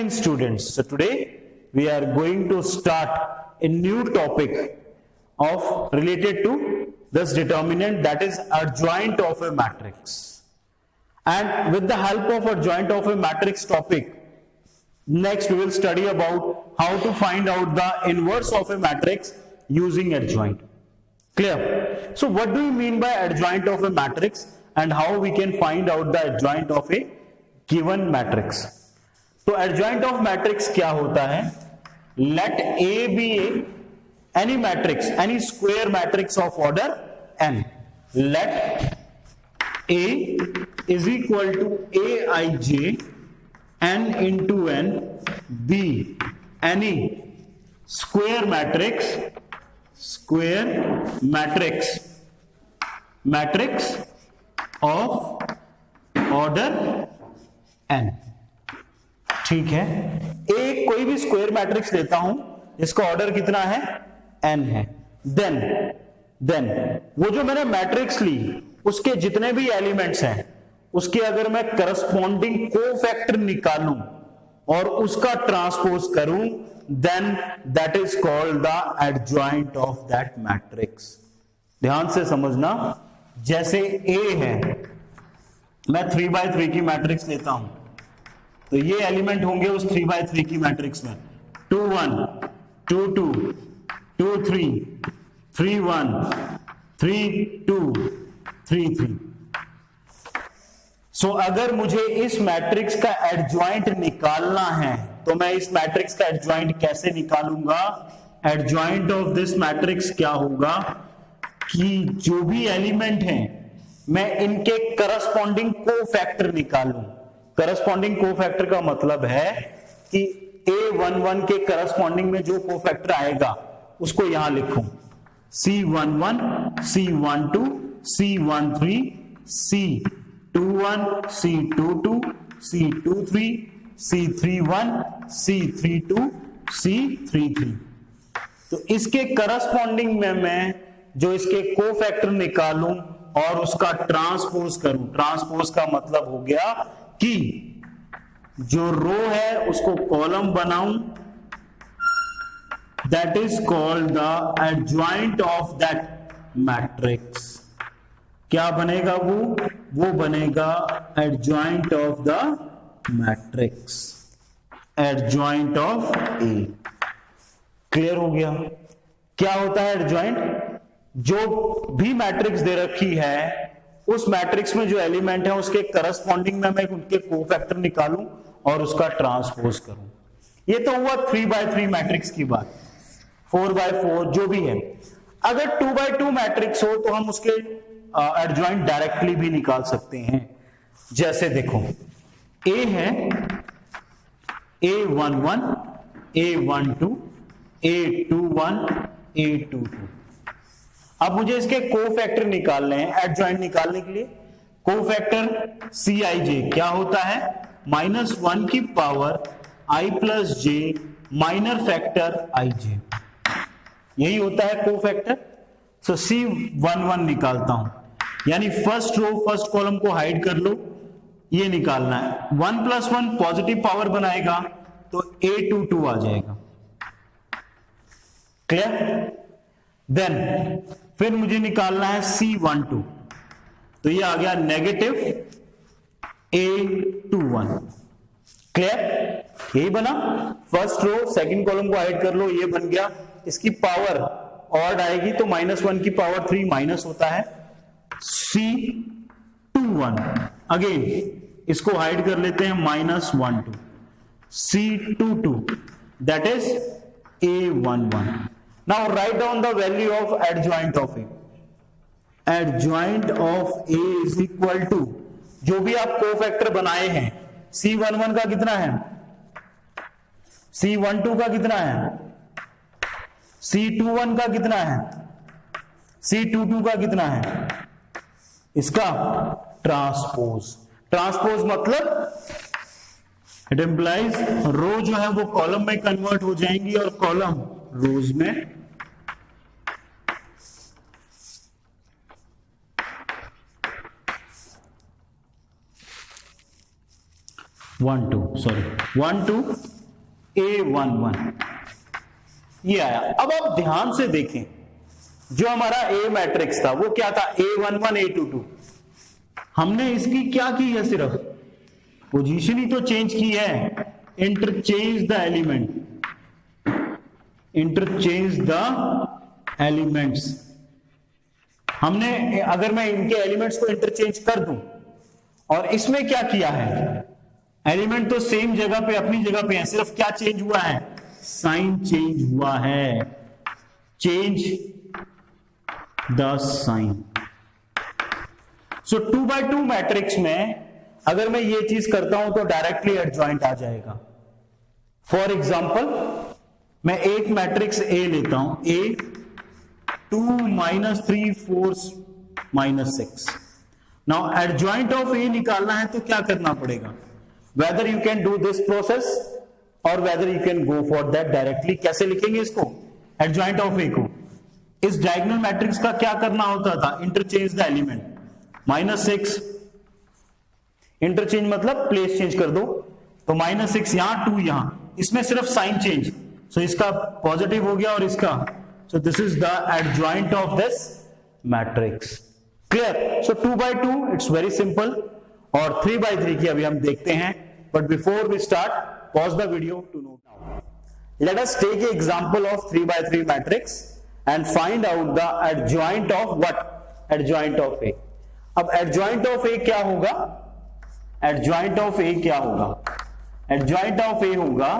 evening students. So today we are going to start a new topic of related to this determinant, that is adjoint of a matrix. And with the help of adjoint of a matrix topic, next we will study about how to find out the inverse of a matrix using adjoint. Clear? So what do you mean by adjoint of a matrix and how we can find out the adjoint of a given matrix? तो adjoint of matrix क्या होता है? Let A be any matrix, any square matrix of order n. Let A is equal to Aij n into n be any square matrix of order n. ठीक है, एक कोई भी square matrix लेता हूं इसका ऑर्डर कितना है? n है. देन वो जो मैंने मैट्रिक्स ली उसके जितने भी एलिमेंट्स हैं उसके अगर मैं करस्पॉन्डिंग कोफैक्टर निकालूं और उसका ट्रांसपोज करूं, then that is called the adjoint of that matrix. ध्यान से समझना. जैसे A है, मैं 3x3 की मैट्रिक्स लेता हूं तो ये एलिमेंट होंगे उस 3x3 की मैट्रिक्स में 2 1 2 2 2 3 3 1 3 2 3 3. सो अगर मुझे इस मैट्रिक्स का एडजॉइंट निकालना है तो मैं इस मैट्रिक्स का एडजॉइंट कैसे निकालूंगा? एडजॉइंट ऑफ दिस मैट्रिक्स क्या होगा कि जो भी एलिमेंट हैं मैं इनके करस्पॉन्डिंग कोफैक्टर निकालूं. करस्पॉन्डिंग कोफैक्टर का मतलब है कि A11 के करस्पॉन्डिंग में जो कोफैक्टर आएगा उसको यहां लिखूं. C11 C12 C13 C21 C22 C23 C31 C32 C33. तो इसके करस्पॉन्डिंग में मैं जो इसके कोफैक्टर निकालूं और उसका ट्रांसपोज करूं. ट्रांसपोज का मतलब हो गया कि जो रो है उसको कॉलम बनाऊं. That is called the adjoint of that matrix. क्या बनेगा? वो बनेगा adjoint of the matrix, adjoint of A. Clear हो गया? क्या होता है एडजॉइंट? जो भी मैट्रिक्स दे रखी है उस मैट्रिक्स में जो एलिमेंट है उसके करस्पॉन्डिंग में मैं उनके कोफैक्टर निकालूं और उसका ट्रांसपोज करूं. ये तो हुआ 3x3 मैट्रिक्स की बात. 4x4 जो भी है. अगर 2x2 मैट्रिक्स हो तो हम उसके एडजॉइंट डायरेक्टली भी निकाल सकते हैं. जैसे देखो A है A11 A12 A21 A22. अब मुझे इसके कोफैक्टर निकालने हैं. एडजॉइंट निकालने के लिए कोफैक्टर Cij क्या होता है? -1 की power i plus j minor factor ij. यही होता है कोफैक्टर. सो C11 निकालता हूं, यानी फर्स्ट रो फर्स्ट कॉलम को हाइड कर लो. ये निकालना है. 1 + 1 पॉजिटिव पावर बनाएगा तो A22 आ जाएगा. क्लियर? देन फिर मुझे निकालना है C12 तो ये आ गया नेगेटिव A21. क्लियर? यही बना. फर्स्ट रो सेकंड कॉलम को हाइड कर लो, ये बन गया. इसकी पावर ऑड आएगी तो -1 की पावर 3 माइनस होता है C21. अगेन इसको हाइड कर लेते हैं -1 2 C22 that is A11. Now write down the value of adjoint of A. Adjoint of A is equal to जो भी आप कोफैक्टर बनाए हैं. C11 का कितना है? C12 का कितना है? C21 का कितना है? C22 का कितना है? इसका ट्रांसपोज. ट्रांसपोज मतलब इट इंप्लाइज रो जो है वो कॉलम में कन्वर्ट हो जाएंगी और कॉलम रोज में. 1 2 सॉरी 1 2 A11 ये आया। अब आप ध्यान से देखें, जो हमारा A मैट्रिक्स था वो क्या था, A11 A22। हमने इसकी क्या की है, सिर्फ पोजीशन ही तो चेंज की है। Interchange the element, interchange the elements. हमने, अगर मैं इनके एलिमेंट्स को इंटरचेंज कर दूं, और इसमें क्या किया है, एलिमेंट तो सेम जगह पे अपनी जगह पे है, सिर्फ क्या चेंज हुआ है, साइन चेंज हुआ है। Change the sign. So 2x2 matrix में अगर मैं ये चीज करता हूं तो डायरेक्टली एडजॉइंट आ जाएगा। फॉर एग्जाम्पल मैं एक मैट्रिक्स A लेता हूं, A 2 -3 4 -6। Now adjoint of A निकालना है तो क्या करना पड़ेगा, whether you can do this process और whether you can go for that directly. कैसे लिखेंगे इसको, एडजॉइंट ऑफ A को, इस डायगोनल मैट्रिक्स का क्या करना होता था, इंटरचेंज द एलिमेंट। -6 इंटरचेंज मतलब प्लेस चेंज कर दो, तो -6 यहां 2 यहां, इसमें सिर्फ साइन चेंज। सो इसका पॉजिटिव हो गया और इसका, so this is the adjoint of this matrix. Clear. So 2x2 it's very simple, और 3x3 की अभी हम देखते हैं। But before we start, pause the video to note down. Let us take a example of 3x3 matrix and find out the adjoint of what, adjoint of A। अब adjoint of A क्या होगा, adjoint of A क्या होगा, adjoint of A होगा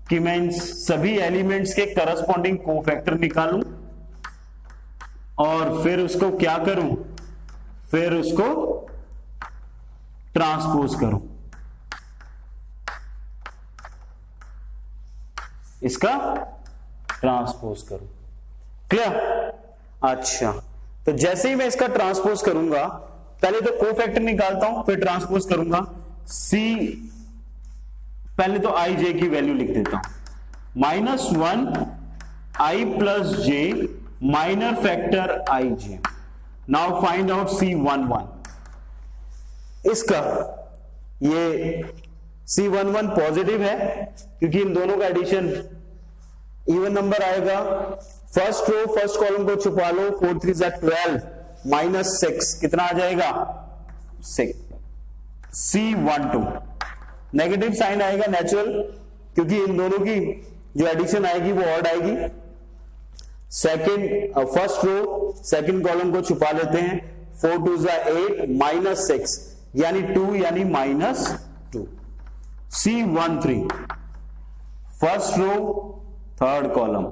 कि मैं इन सभी elements के करस्पॉन्डिंग कोफैक्टर निकालूं और फिर उसको क्या करूं, फिर उसको ट्रांसपोज करूं, इसका ट्रांसपोज करूं। क्लियर। अच्छा, तो जैसे ही मैं इसका ट्रांसपोज करूंगा, पहले तो कोफैक्टर निकालता हूं, फिर ट्रांसपोज करूंगा। C पहले तो i j की वैल्यू लिख देता हूं, -1 i + j minor factor i j। Now find out C11। इसका ये C11 पॉजिटिव है क्योंकि इन दोनों का एडिशन इवन नंबर आएगा। फर्स्ट रो फर्स्ट कॉलम को छुपा लो, 4 3 12 -6 कितना आ जाएगा, 6। C12 नेगेटिव साइन आएगा नेचुरल, क्योंकि इन दोनों की जो एडिशन आएगी वो ऑड आएगी। Second first row second column को छुपा लेते हैं, 4 2 8 -6 यानी 2 यानी -2। C13 first row third column,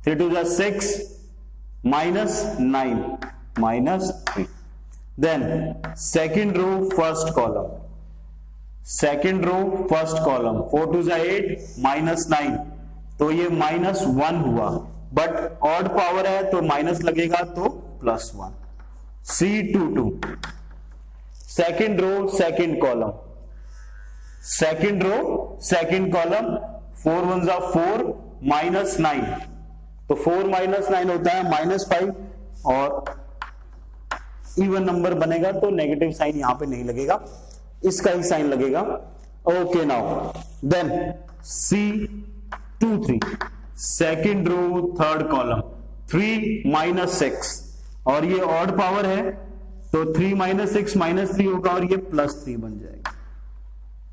3 2 6 -9 -3। Then second row first column, second row first column, 4 2 8 -9, तो ये -1 हुआ, बट ऑड पावर है तो माइनस लगेगा तो +1। C22 second row second column, second row second column, 4 1 4 -9, तो 4 -9 होता है -5, और इवन नंबर बनेगा तो नेगेटिव साइन यहां पे नहीं लगेगा, इसका ही साइन लगेगा। Okay, now then C23 second row third column, 3 -6, और ये ऑड पावर है तो 3 -6 -3 होगा और ये +3 बन जाएगा।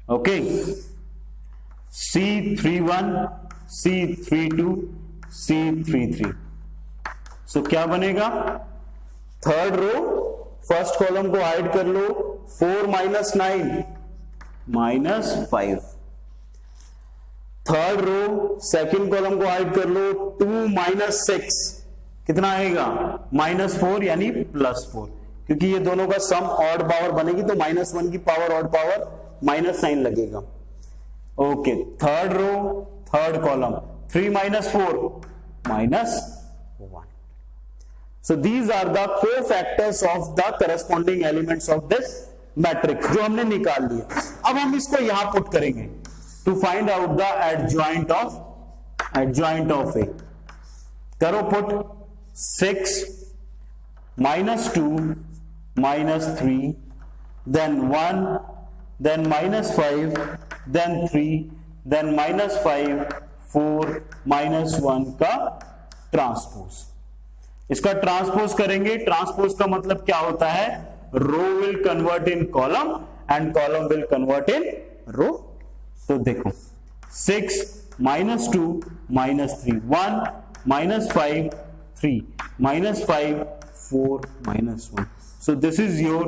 ओके, C31 C32 C33, सो क्या बनेगा, थर्ड रो फर्स्ट कॉलम को ऐड कर लो, 4 -9 -5, थर्ड रो सेकंड कॉलम को ऐड कर लो, 2 6 कितना आएगा, -4 यानी +4, क्योंकि ये दोनों का सम ऑड पावर बनेगी तो -1 की power odd power minus sign लगेगा। Okay, third row third column, 3 -4 -1. So these are the cofactors of the corresponding elements of this matrix जो हमने निकाल लिया। अब हम इसको यहां पुट करेंगे to find out the adjoint of A। करो put, 6 -2 -3 then 1 then -5 then 3, then -5, 4, -1 का ट्रांसपोज। इसका ट्रांसपोज करेंगे, ट्रांसपोज का मतलब क्या होता है, row will convert in column and column will convert in row. तो देखो 6 -2 -3 1 -5 3 -5 4 -1. So this is your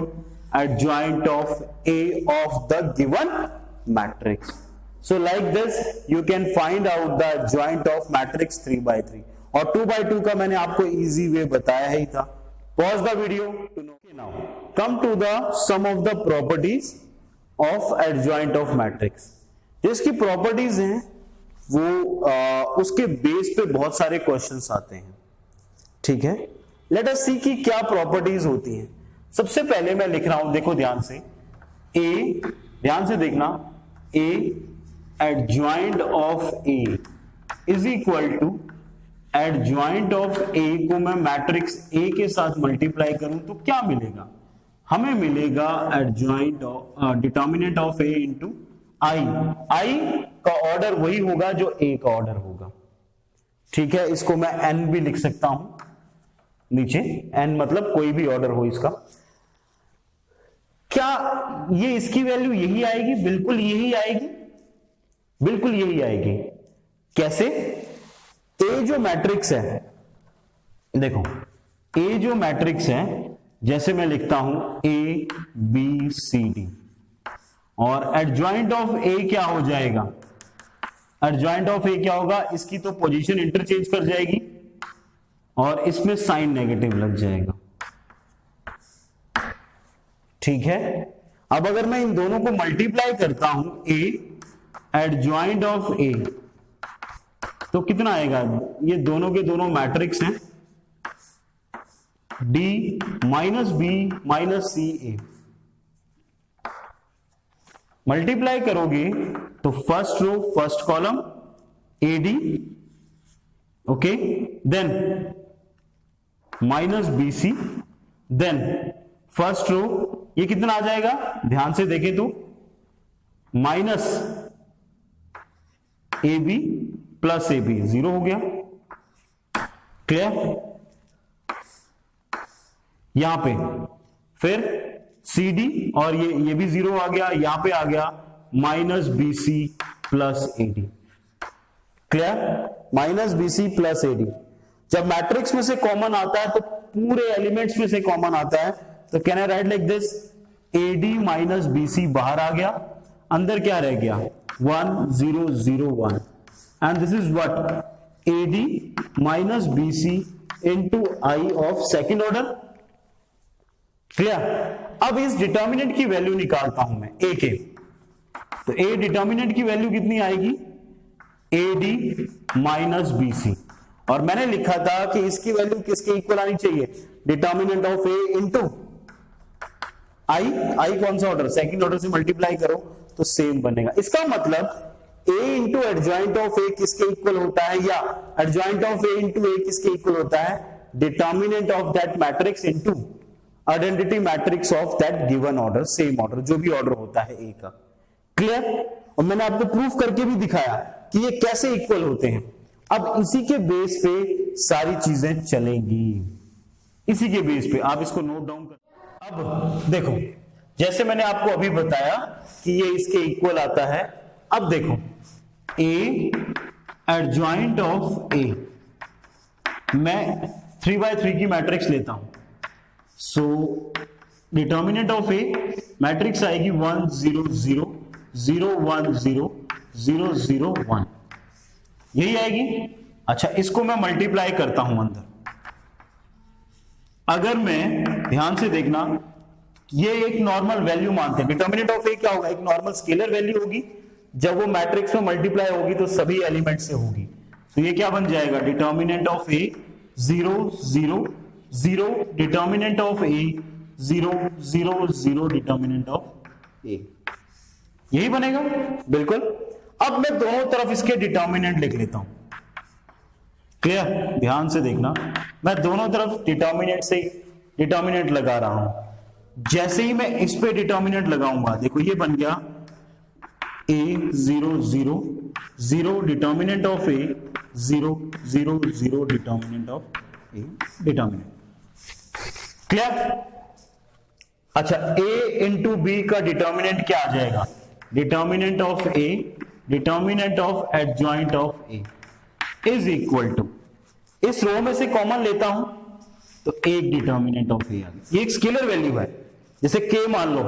adjoint of A of the given matrix. So like this you can find out the adjoint of matrix 3 by 3 और 2 by 2 का मैंने आपको easy way बताया ही था। Pause the video to know. Now come to the sum of the properties of adjoint of matrix. जिसकी properties हैं वो उसके बेस पे बहुत सारे क्वेश्चंस आते हैं, ठीक है। लेट अस सी कि क्या प्रॉपर्टीज होती हैं। सबसे पहले मैं लिख रहा हूं, देखो ध्यान से, ए, ध्यान से देखना, A adjoint of A is equal to adjoint of A को मैं मैट्रिक्स ए के साथ मल्टीप्लाई करूं तो क्या मिलेगा, हमें मिलेगा adjoint determinant of A into I. I का ऑर्डर वही होगा जो ए का ऑर्डर होगा, ठीक है। इसको मैं एन भी लिख सकता हूं नीचे, एन मतलब कोई भी ऑर्डर हो इसका। क्या ये इसकी वैल्यू यही आएगी, बिल्कुल यही आएगी, बिल्कुल यही आएगी। कैसे, ए जो मैट्रिक्स है, देखो ए जो मैट्रिक्स है, जैसे मैं लिखता हूं ए बी सी डी, और एडजॉइंट ऑफ ए क्या हो जाएगा, एडजॉइंट ऑफ ए क्या होगा, इसकी तो पोजीशन इंटरचेंज कर जाएगी और इसमें साइन नेगेटिव लग जाएगा, ठीक है। अब अगर मैं इन दोनों को मल्टीप्लाई करता हूं, ए एडजॉइंट ऑफ ए, तो कितना आएगा, ये दोनों के दोनों मैट्रिक्स हैं, D minus B minus C A. Multiply करोगे तो first row first column A D, okay, then minus B C, then first row, ये कितना आ जाएगा, ध्यान से देखें तो minus A B plus A B, 0 हो गया, क्लियर। यहां पे फिर सी डी और ये भी 0 आ गया, यहां पे आ गया minus B C plus A D, clear, minus B C plus A D. जब मैट्रिक्स में से कॉमन आता है तो पूरे एलिमेंट्स में से कॉमन आता है, तो can I write like this, A D minus B C बाहर आ गया, अंदर क्या रह गया, 1 0 0 1, and this is what, A D minus B C into I of second order, clear. अब इस डिटर्मिनेंट की वैल्यू निकालता हूं मैं ए के, तो ए डिटर्मिनेंट की वैल्यू कितनी आएगी, A D minus B C, और मैंने लिखा था कि इसकी वैल्यू किसके इक्वल आनी चाहिए, determinant of A into I. आई कौन सा ऑर्डर, सेकंड ऑर्डर से मल्टीप्लाई करो तो सेम बनेगा। इसका मतलब ए इंटू एडजॉइंट ऑफ ए किसके इक्वल होता है, या एडजॉइंट ऑफ ए इंटू ए किसके इक्वल होता है, determinant of that matrix into identity matrix of that given order, same order, जो भी ऑर्डर होता है ए का, क्लियर। और मैंने आपको प्रूफ करके भी दिखाया कि ये कैसे इक्वल होते हैं। अब इसी के बेस पे सारी चीजें चलेंगी, इसी के बेस पे आप इसको नोट डाउन कर। अब देखो, जैसे मैंने आपको अभी बताया कि ये इसके इक्वल आता है। अब देखो, ए एडजॉइंट ऑफ ए, मैं 3 by 3 की मैट्रिक्स लेता हूं, so determinant of a matrix आएगी 1 0 0 0 1 0 0 0 1, यही आएगी। अच्छा, इसको मैं मल्टीप्लाई करता हूं अंदर, अगर मैं, ध्यान से देखना, ये एक नॉर्मल वैल्यू मानते हैं, डिटर्मिनेंट ऑफ ए क्या होगा, एक नॉर्मल स्केलर वैल्यू होगी, जब वो मैट्रिक्स में मल्टीप्लाई होगी तो सभी एलिमेंट से होगी, तो ये क्या बन जाएगा, determinant of A 0 0 0, determinant of A 0 0 0, determinant of A, यही बनेगा, बिल्कुल। अब मैं दोनों तरफ इसके डिटर्मिनेंट लिख लेता हूं, क्लियर, ध्यान से देखना, मैं दोनों तरफ डिटर्मिनेंट से डिटर्मिनेंट लगा रहा हूं। जैसे ही मैं इस पे डिटर्मिनेंट लगाऊंगा, देखो ये बन गया A 0 0 0 determinant of A 0 0 0 determinant of A determinant clear. अच्छा A इंटू बी का डिटर्मिनेंट क्या आ जाएगा, determinant of A determinant of adjoint of A is equal to, इस रो में से कॉमन लेता हूं तो एक डिटर्मिनेंट ऑफ A आ गया। ये एक स्केलर वैल्यू है, जैसे K मान लो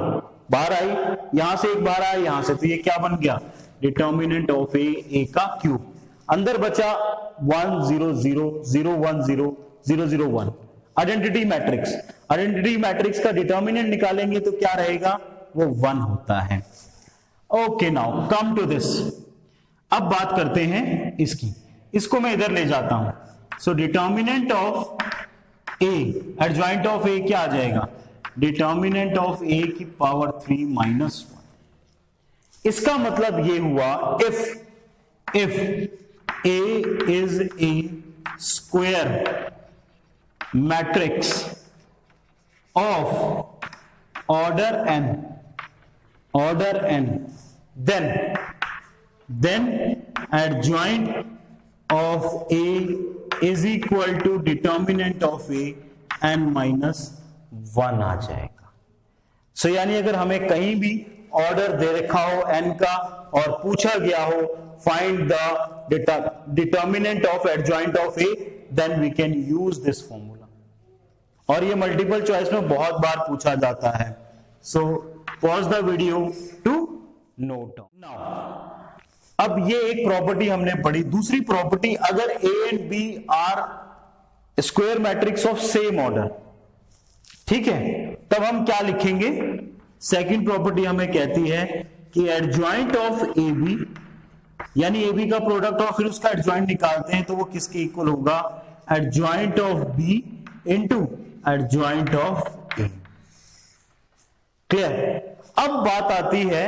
बाहर आई, यहां से एक बार आया यहां से, तो ये क्या बन गया डिटर्मिनेंट ऑफ A का क्यूब। अंदर बचा 1 0 0 0 1 0 0 0 1 आइडेंटिटी मैट्रिक्स। आइडेंटिटी मैट्रिक्स का डिटर्मिनेंट निकालेंगे तो क्या रहेगा, वो 1 होता है। Okay now come to this, अब बात करते हैं इसकी, इसको मैं इधर ले जाता हूं। So determinant of A adjoint of A क्या आ जाएगा, डिटर्मिनेंट ऑफ A की पावर 3 माइनस 1। इसका मतलब ये हुआ if A is a square matrix of order n then adjoint of A is equal to determinant of A n minus 1 आ जाएगा। सो यानी अगर हमें कहीं भी ऑर्डर दे रखा हो n का और पूछा गया हो find the determinant of adjoint of A, then we can use this formula. और ये मल्टीपल चॉइस में बहुत बार पूछा जाता है। So pause the video to note now. अब ये एक प्रॉपर्टी हमने पढ़ी। दूसरी प्रॉपर्टी, अगर A and B are square matrix of same order, ठीक है, तब हम क्या लिखेंगे, सेकंड प्रॉपर्टी हमें कहती है कि एडजॉइंट ऑफ AB यानी AB का प्रोडक्ट और फिर उसका एडजॉइंट निकालते हैं तो वो किसके इक्वल होगा, adjoint of B into adjoint of A। Clear. अब बात आती है,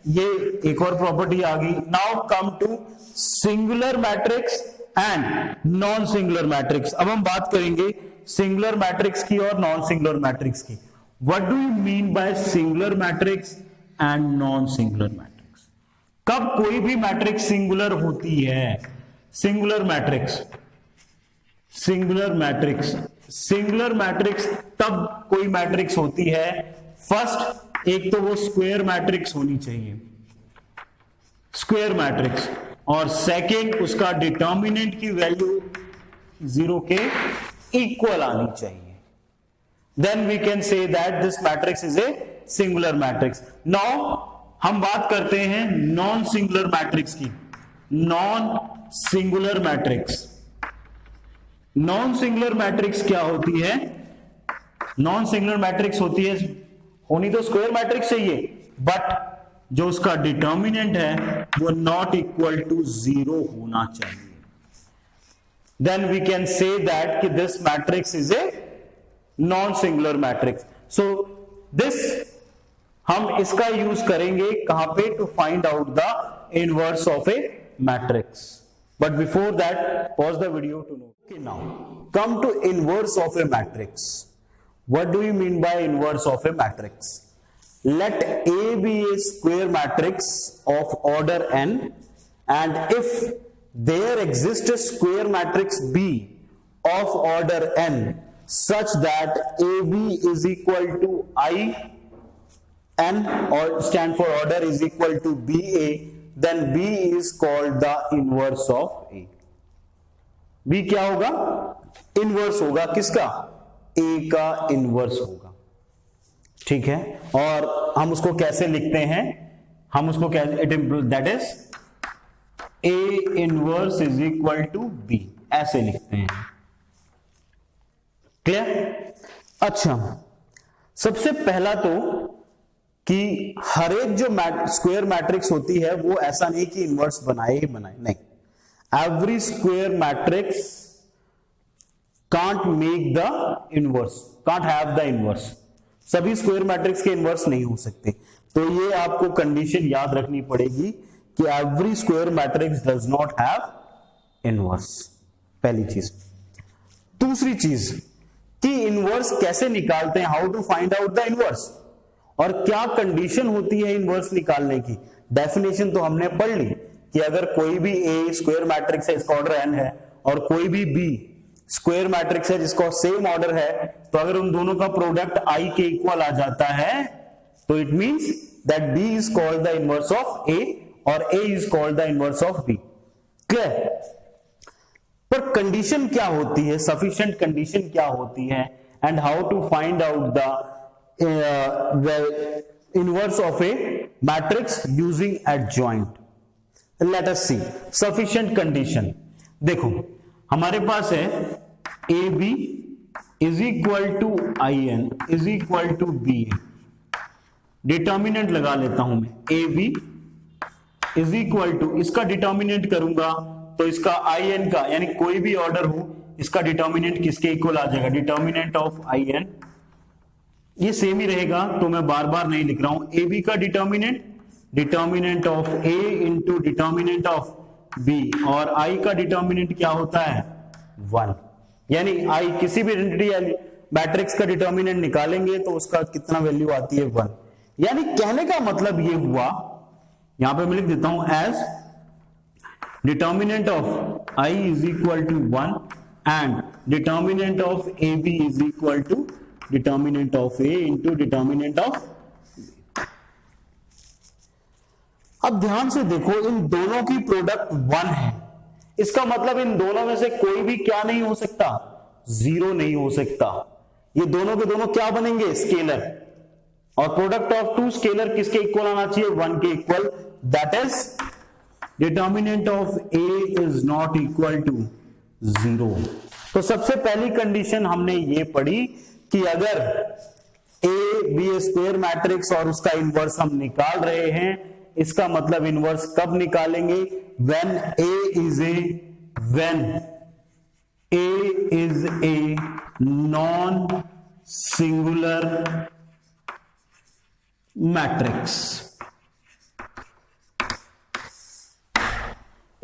ये एक और प्रॉपर्टी आ गई। Now come to singular matrix and non singular matrix. अब हम बात करेंगे सिंगुलर मैट्रिक्स की और नॉन सिंगुलर मैट्रिक्स की। What do you mean by singular matrix and non singular matrix? कब कोई भी मैट्रिक्स सिंगुलर होती है? सिंगुलर मैट्रिक्स सिंगुलर मैट्रिक्स तब कोई मैट्रिक्स होती है, फर्स्ट एक तो वो स्क्वायर मैट्रिक्स होनी चाहिए, स्क्वायर मैट्रिक्स, और सेकंड उसका डिटर्मिनेंट की वैल्यू 0 के इक्वल आनी चाहिए। Then we can say that this matrix is a singular matrix. Now हम बात करते हैं नॉन सिंगुलर मैट्रिक्स की। Non singular matrix, non singular matrix क्या होती है? नॉन सिंगुलर मैट्रिक्स होती है, होनी तो स्क्वायर मैट्रिक्स चाहिए, बट जो उसका डिटर्मिनेंट है वो नॉट इक्वल टू 0 होना चाहिए। Then we can say that कि this matrix is a non singular matrix. So this हम इसका यूज करेंगे कहां पे? To find out the inverse of a matrix. But before that pause the video to know. Okay, now come to inverse of a matrix. What do you mean by inverse of a matrix? Let A be a square matrix of order n, and if there exists a square matrix B of order n such that AB is equal to I n, or stand for order, is equal to BA, then B is called the inverse of A. B क्या होगा? Inverse होगा किसका? A का inverse होगा। ठीक है, और हम उसको कैसे लिखते हैं? हम उसको कैसे, that is A inverse is equal to B, ऐसे लिखते हैं। क्लियर? अच्छा, सबसे पहला तो कि हर एक जो स्क्वायर मैट्रिक्स होती है वो ऐसा नहीं कि इनवर्स बनाए ही बनाए, नहीं। Every square matrix can't make the inverse, can't have the inverse. सभी स्क्वायर मैट्रिक्स के इनवर्स नहीं हो सकते। तो ये आपको कंडीशन याद रखनी पड़ेगी कि every square matrix does not have inverse, पहली चीज। दूसरी चीज कि इनवर्स कैसे निकालते हैं, how to find out the inverse, और क्या कंडीशन होती है इनवर्स निकालने की। डेफिनेशन तो हमने पढ़ ली कि अगर कोई भी ए स्क्वायर मैट्रिक्स है, इसका ऑर्डर एन है, और कोई भी बी स्क्वायर मैट्रिक्स है जिसका सेम ऑर्डर है, तो अगर उन दोनों का प्रोडक्ट आई के इक्वल आ जाता है तो it means that B is called the inverse of A और A is called the inverse of B. Clear? पर कंडीशन क्या होती है, सफिशिएंट कंडीशन क्या होती है, and how to find out the inverse of a matrix using adjoint. Let us see sufficient condition. देखो हमारे पास है A B is equal to I n is equal to B. Determinant लगा लेता हूं मैं, ए बी इज इक्वल टू, इसका determinant करूंगा तो इसका आई एन का, यानी कोई भी ऑर्डर हो, इसका डिटर्मिनेंट किसके इक्वल आ जाएगा, डिटर्मिनेंट ऑफ आई एन। ये सेम ही रहेगा तो मैं बार बार नहीं लिख रहा हूं। ए बी का determinant, determinant of A into determinant of B, और आई का डिटर्मिनेंट क्या होता है, 1। यानी आई किसी भी आइडेंटिटी मैट्रिक्स का डिटर्मिनेंट निकालेंगे तो उसका कितना वैल्यू आती है, 1। यानी कहने का मतलब ये हुआ, यहां पे मैं लिख देता हूं as determinant of I is equal to 1 and determinant of A B is equal to determinant of A into determinant of. अब ध्यान से देखो, इन दोनों की प्रोडक्ट 1 है, इसका मतलब इन दोनों में से कोई भी क्या नहीं हो सकता, 0 नहीं हो सकता। ये दोनों के दोनों क्या बनेंगे, स्केलर, और प्रोडक्ट ऑफ टू स्केलर किसके इक्वल आना चाहिए, 1 के इक्वल। That is determinant of A is not equal to 0। तो सबसे पहली कंडीशन हमने ये पढ़ी कि अगर ए बी स्क्वायर मैट्रिक्स और उसका इनवर्स हम निकाल रहे हैं, इसका मतलब इनवर्स कब निकालेंगे, when A is a non-singular matrix।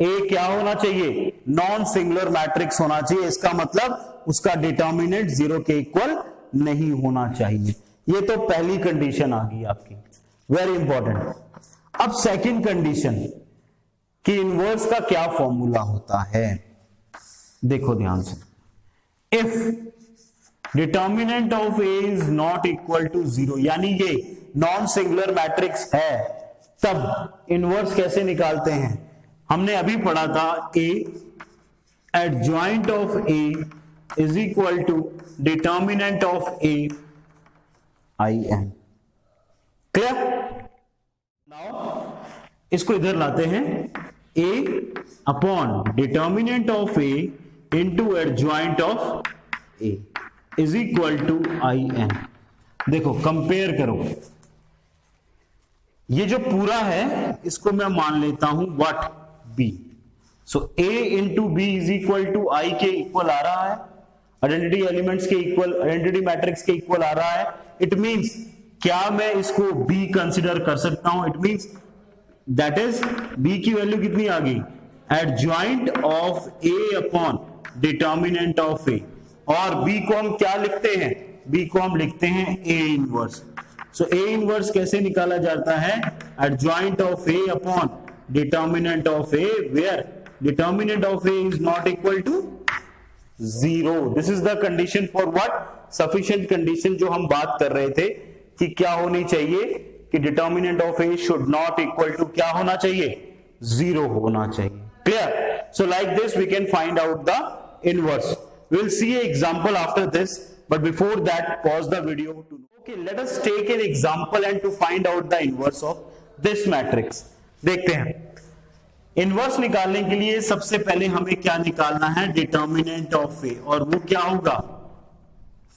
A क्या होना चाहिए, नॉन सिंगुलर मैट्रिक्स होना चाहिए। इसका मतलब उसका डिटर्मिनेंट 0 के इक्वल नहीं होना चाहिए। ये तो पहली कंडीशन आ गई आपकी, वेरी इंपॉर्टेंट। अब सेकंड कंडीशन कि इनवर्स का क्या फॉर्मूला होता है, देखो ध्यान से। If determinant of A is not equal to 0, यानी ये नॉन सिंगुलर मैट्रिक्स है, तब इनवर्स कैसे निकालते हैं, हमने अभी पढ़ा था A adjoint of A is equal to determinant of A I n. Clear? इसको इधर लाते हैं, A upon determinant of A into adjoint of A is equal to I n. देखो कंपेयर करो, ये जो पूरा है इसको मैं मान लेता हूं what, B. So A into B is equal to I के इक्वल आ रहा है, आइडेंटिटी एलिमेंट्स के इक्वल, आइडेंटिटी मैट्रिक्स के इक्वल आ रहा है। इट मींस क्या मैं इसको बी कंसिडर कर सकता हूं, it means that is B की वैल्यू कितनी आ गई, adjoint of A upon determinant of A, और बी को हम क्या लिखते हैं, बी को हम लिखते हैं A inverse. So A inverse कैसे निकाला जाता है, adjoint of A upon determinant of A, where determinant of A is not equal to 0। This is the condition for what, sufficient condition जो हम बात कर रहे थे कि क्या होनी चाहिए, कि determinant of A should not equal to क्या होना चाहिए, 0 होना चाहिए। Clear? So like this we can find out the inverse. We will see an example after this, but before that pause the video to know. Okay, let us take an example and to find out the inverse of this matrix. देखते हैं, inverse निकालने के लिए सबसे पहले हमें क्या निकालना है, डिटर्मिनेंट ऑफ ए, और वो क्या होगा,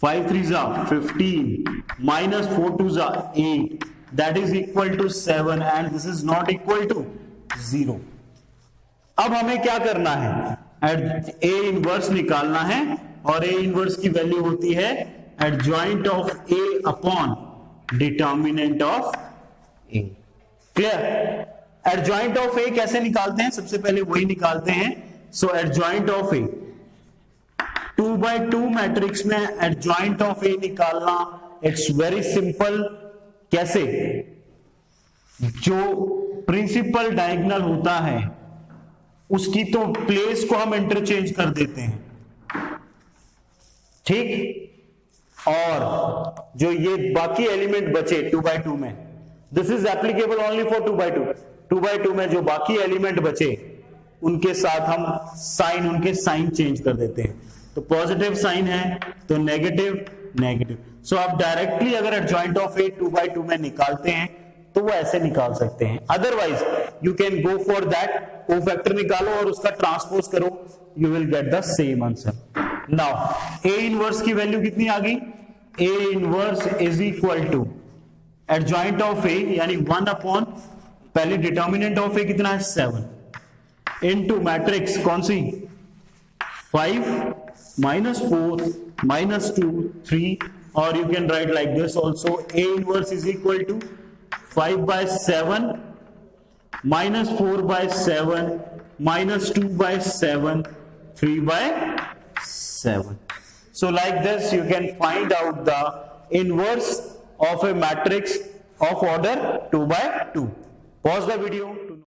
5 3 15 minus 4 2 8, that is equal to 7 and this is not equal to 0। अब हमें क्या करना है, ए इनवर्स निकालना है, और ए इनवर्स की वैल्यू होती है adjoint of A upon determinant of A. Clear? Adjoint of A कैसे निकालते हैं, सबसे पहले वही निकालते हैं। So adjoint of A, 2x2 matrix में एडजॉइंट ऑफ ए निकालना, इट्स वेरी सिंपल। कैसे, जो प्रिंसिपल डायगोनल होता है उसकी तो प्लेस को हम इंटरचेंज कर देते हैं, ठीक। और जो ये बाकी एलिमेंट बचे 2x2 में, this is applicable only for 2x2। 2x2 में जो बाकी एलिमेंट बचे उनके साथ हम उनके साइन चेंज कर देते हैं। तो पॉजिटिव साइन है तो नेगेटिव नेगेटिव। सो आप डायरेक्टली अगर एडजॉइंट ऑफ ए 2x2 में निकालते हैं तो वो ऐसे निकाल सकते हैं। Otherwise you can go for that, cofactor निकालो और उसका ट्रांसपोज करो, you will get the same answer. Now A inverse की वैल्यू कितनी आ गई? A inverse is equal to adjoint of A यानी 1 अपॉन पहले डिटर्मिनेंट ऑफ ए कितना है 7 इनटू मैट्रिक्स कौन सी 5 -4 -2 3, और you can write like this also A inverse is equal to 5/7 -4/7 -2/7 3/7. So like this you can find out the inverse of a matrix of order 2x2. Pause the video.